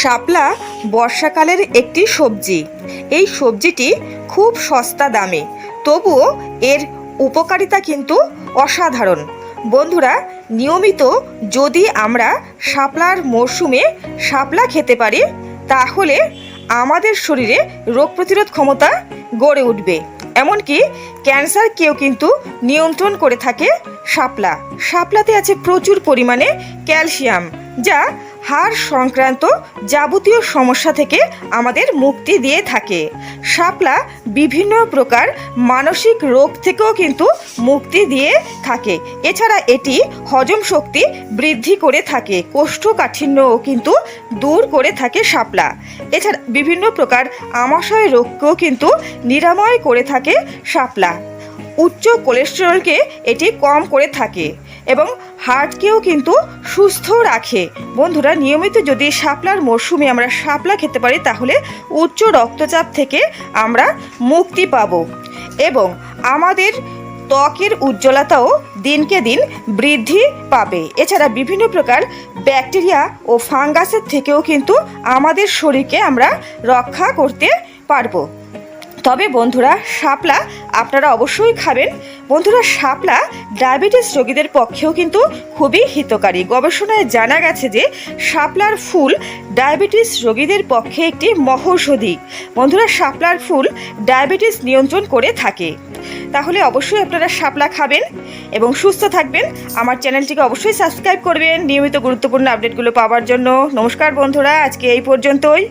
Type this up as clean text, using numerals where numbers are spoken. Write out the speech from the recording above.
শাপলা বর্ষাকালের একটি সবজি। এই সবজিটি খুব সস্তা দামে, তবুও এর উপকারিতা কিন্তু অসাধারণ। বন্ধুরা, নিয়মিত যদি আমরা শাপলার মরশুমে শাপলা খেতে পারি, তাহলে আমাদের শরীরে রোগ প্রতিরোধ ক্ষমতা গড়ে উঠবে। এমনকি ক্যান্সারকেও কিন্তু নিয়ন্ত্রণ করে থাকে শাপলা। শাপলাতে আছে প্রচুর পরিমাণে ক্যালসিয়াম, যা হাড় সংক্রান্ত যাবতীয় সমস্যা থেকে আমাদের মুক্তি দিয়ে থাকে। শাপলা বিভিন্ন প্রকার মানসিক রোগ থেকেও কিন্তু মুক্তি দিয়ে থাকে। এছাড়া এটি হজম শক্তি বৃদ্ধি করে থাকে, কোষ্ঠকাঠিন্যও কিন্তু দূর করে থাকে শাপলা। এছাড়া বিভিন্ন প্রকার আমাশয় রোগকেও কিন্তু নিরাময় করে থাকে শাপলা। উচ্চ কোলেস্টেরলকে এটি কম করে থাকে এবং হার্টকেও কিন্তু সুস্থ রাখে। বন্ধুরা, নিয়মিত যদি শাপলার মরশুমে আমরা শাপলা খেতে পারি, তাহলে উচ্চ রক্তচাপ থেকে আমরা মুক্তি পাব এবং আমাদের ত্বকের উজ্জ্বলতাও দিনকে দিন বৃদ্ধি পাবে। এছাড়া বিভিন্ন প্রকার ব্যাকটেরিয়া ও ফাঙ্গাসের থেকেও কিন্তু আমাদের শরীরকে আমরা রক্ষা করতে পারবো। তবে বন্ধুরা, শাপলা আপনারা অবশ্যই খাবেন। বন্ধুরা, শাপলা ডায়াবেটিস রোগীদের পক্ষেও কিন্তু খুবই হিতকারী। গবেষণায় জানা গেছে যে শাপলার ফুল ডায়াবেটিস রোগীদের পক্ষে একটি মহৌষধি। বন্ধুরা, শাপলার ফুল ডায়াবেটিস নিয়ন্ত্রণ করে থাকে। তাহলে অবশ্যই আপনারা শাপলা খাবেন এবং সুস্থ থাকবেন। আমার চ্যানেলটিকে অবশ্যই সাবস্ক্রাইব করবেন নিয়মিত গুরুত্বপূর্ণ আপডেটগুলো পাওয়ার জন্য। নমস্কার বন্ধুরা, আজকে এই পর্যন্তই।